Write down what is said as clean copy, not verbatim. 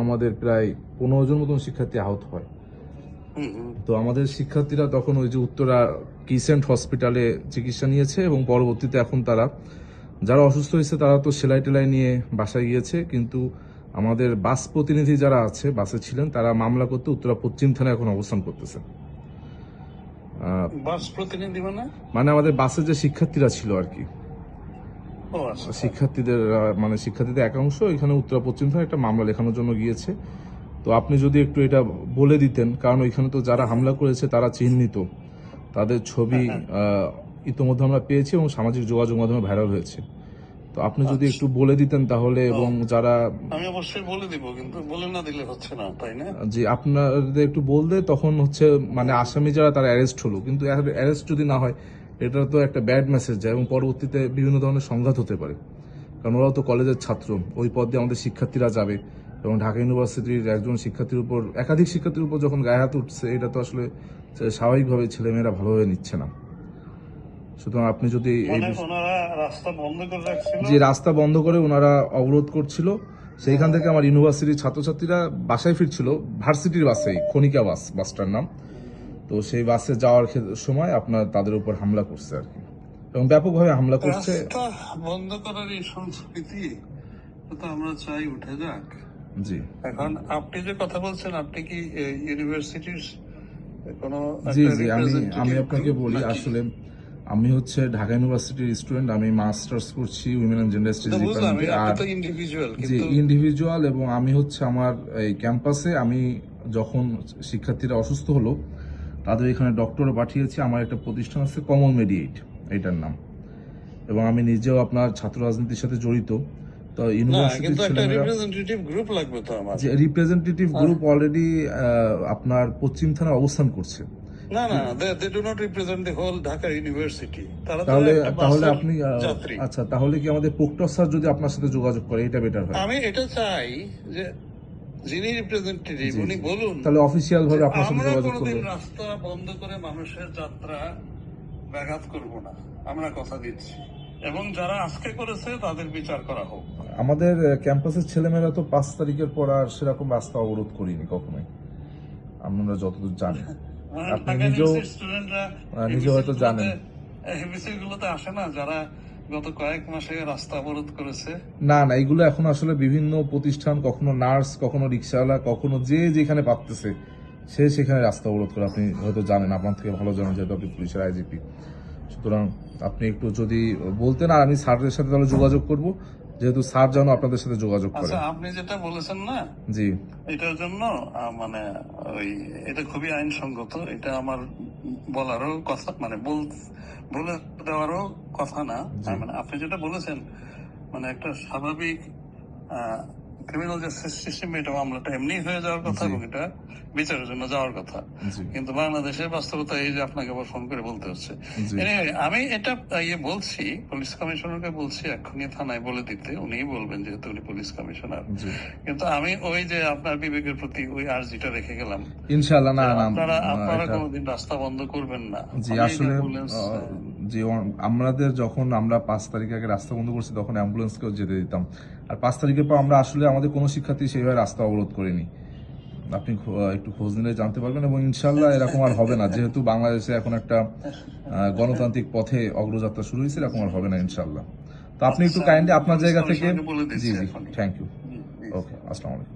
আমাদের প্রায় 15 জন মতন শিক্ষার্থী আহত হয়। তো আমাদের শিক্ষার্থীরা তখন ওই যে উত্তরা কিসেন্ট হসপিটালে চিকিৎসা নিয়েছে এবং পরবর্তীতে এখন তারা যারা অসুস্থ হয়েছে তারা তো সেলাই টেলাই নিয়ে বাসায় গিয়েছে, কিন্তু আমাদের বাস প্রতিনিধি যারা আছে বাসে ছিলেন তারা মামলা করতে উত্তরা পশ্চিম থানায় এখন অবস্থান করতেছে। বাস প্রতিনিধি মানে আমাদের বাসে যে শিক্ষার্থীরা ছিল আর কি, শিক্ষার্থীদের একাংশ এখানে উত্তরা পশ্চিম থানায় একটা মামলা লেখানোর জন্য গিয়েছে। তো আপনি যদি একটু এটা বলে দিতেন, কারণ ওইখানে তো যারা হামলা করেছে তারা চিহ্নিত, তাদের ছবি ইতোমধ্যে আমরা পেয়েছি এবং সামাজিক যোগাযোগ মাধ্যমে ভাইরাল হয়েছে। তো আপনি যদি একটু বলে দিতেন তাহলে, এবং যারা আমি অবশ্যই বলে দিব, কিন্তু বলে না দিলে হচ্ছে না, তাই না? জি, আপনাদের একটু বললে তখন হচ্ছে মানে আসামি যারা তারা অ্যারেস্ট হলো, কিন্তু অ্যারেস্ট যদি না হয় এটা তো একটা ব্যাড মেসেজ যায় এবং পরবর্তীতে বিভিন্ন ধরনের সংঘাত হতে পারে, কারণ ওরাও তো কলেজের ছাত্র, ওই পথ দিয়ে আমাদের শিক্ষার্থীরা যাবে এবং ঢাকা ইউনিভার্সিটির একজন শিক্ষার্থীর উপর একাধিক শিক্ষার্থীর উপর যখন গায়ে হাত উঠছে, এটা তো আসলে স্বাভাবিকভাবে ছেলেমেয়েরা ভালোভাবে নিচ্ছে না। সুতরাং আপনি যদি রাস্তা বন্ধ করে ওনারা অবরোধ করছিল, সেইখান থেকে আমার ইউনিভার্সিটির ছাত্রছাত্রীরা বাসায় ফিরছিল, ভার্সিটির বাসেই, খনিকা বাসটার নাম। তো সেই বাসে যাওয়ার সময় আপনার তাদের উপর হামলা করছে আর কি, এবং ব্যাপকভাবে হামলা করছে। বন্ধ করার এই সংস্কৃতি তো আমরা চাই উঠে যাক। জি, এখন আপনি যে কথা বলছেন, আপনি কি ইউনিভার্সিটির কোনো? জি জি, আমি আপনাকে বলি, আসলে আমি হচ্ছে ঢাকা ইউনিভার্সিটির স্টুডেন্ট, আমি মাস্টার্স করছি উইমেন এন্ড জেন্ডার স্টাডিজ ডিপার্টমেন্টে। আর জি, ইন্ডিভিজুয়াল, এবং আমি হচ্ছে আমার এই ক্যাম্পাসে আমি যখন শিক্ষার্থীরা অসুস্থ হলো তাদের এখানে ডক্টর পাঠিয়েছি। আমার একটা প্রতিষ্ঠান আছে কমন মেডিয়েট, এইটার নাম, এবং আমি নিজেও আপনার ছাত্র রাজনীতির সাথে জড়িত। তো ইউনিভার্সিটির রিপ্রেজেন্টেটিভ গ্রুপ অলরেডি আপনার পশ্চিম থানায় অবস্থান করছে। তাহলে আপনি আচ্ছা, তাহলে কি আমাদের প্রক্টর স্যার যদি আপনার সাথে যোগাযোগ করে এটা বেটার হয়। আমি এটা চাই যে যিনি রিপ্রেজেন্টেটিভ উনি বলুন, তাহলে অফিসিয়াল ভাবে আপনার সাথে যোগাযোগ করব। রাস্তা বন্ধ করে মানুষের যাত্রা ব্যাঘাত করব না, আমরা কথা দিচ্ছি, এবং যারা আজকে করেছে তাদের বিচার করা হোক। আমাদের ক্যাম্পাসের ছেলেমেয়েরা তো 5 তারিখের পর আর সেরকম রাস্তা অবরোধ করিনি কখনোই, আপনারা যতদূর জানেন। আপনি নিজেও হয়তো জানেন। গুলোতে আসে না যারা গত কয়েক মাসে রাস্তা অবরোধ করেছে? না, এগুলো এখন আসলে বিভিন্ন প্রতিষ্ঠান, কখনো নার্স, কখনো রিক্সাওয়ালা, কখনো যে যেখানে পাচ্ছে সে সেখানে রাস্তা অবরোধ করে। আপনি হয়তো জানেন, আপনার থেকে ভালো জানেন যেহেতু আপনি পুলিশের আইজিপি। সুতরাং আপনি একটু যদি বলতেন, আর আমি স্যারদের সাথে তাহলে যোগাযোগ করব, যেহেতু স্যার যেন আপনাদের সাথে যোগাযোগ করে। আচ্ছা, আপনি যেটা বলেছেন না, জি, এটার জন্য মানে এটা খুবই আইনসঙ্গত, এটা আমার বলারও কথা, মানে বলে দেওয়ারও কথা না। মানে আপনি যেটা বলেছেন, মানে একটা স্বাভাবিক ক্রিমিনাল জাস্টিস সিস্টেমে এটা মামলাটা এমনি হয়ে যাওয়ার কথা এবং এটা বিচারের জন্য যাওয়ার কথা, কিন্তু বাংলাদেশের বাস্তবতা এই যে আপনাকে আবার ফোন করে বলতে হচ্ছে। আমি এটা বলছি, পুলিশ কমিশনারকে বলছি এক্ষুনি থানায় বলে দিতে, উনি বলবেন যেহেতু উনি পুলিশ কমিশনার। কিন্তু আমি ওই যে আপনার বিবেকের প্রতি ওই আর্জিটা রেখে গেলাম, ইনশাআল্লাহ। না, আপনারা কোনোদিন রাস্তা বন্ধ করবেন না। জি, আসলে যে আমাদের যখন আমরা 5 তারিখ আগে রাস্তা বন্ধ করছি তখন অ্যাম্বুলেন্সকেও যেতে দিতাম, আর 5 তারিখের পর আমরা আসলে আমাদের কোনো শিক্ষার্থী সেইভাবে রাস্তা অবরোধ করিনি। আপনি একটু খোঁজ নিলে জানতে পারবেন, এবং ইনশাল্লাহ এরকম আর হবে না, যেহেতু বাংলাদেশে এখন একটা গণতান্ত্রিক পথে অগ্রযাত্রা শুরু হয়েছে, এরকম আর হবে না ইনশাল্লাহ। তো আপনি একটু কাইন্ডলি আপনার জায়গা থেকে, জি জি, থ্যাংক ইউ, ওকে, আসসালামু আলাইকুম।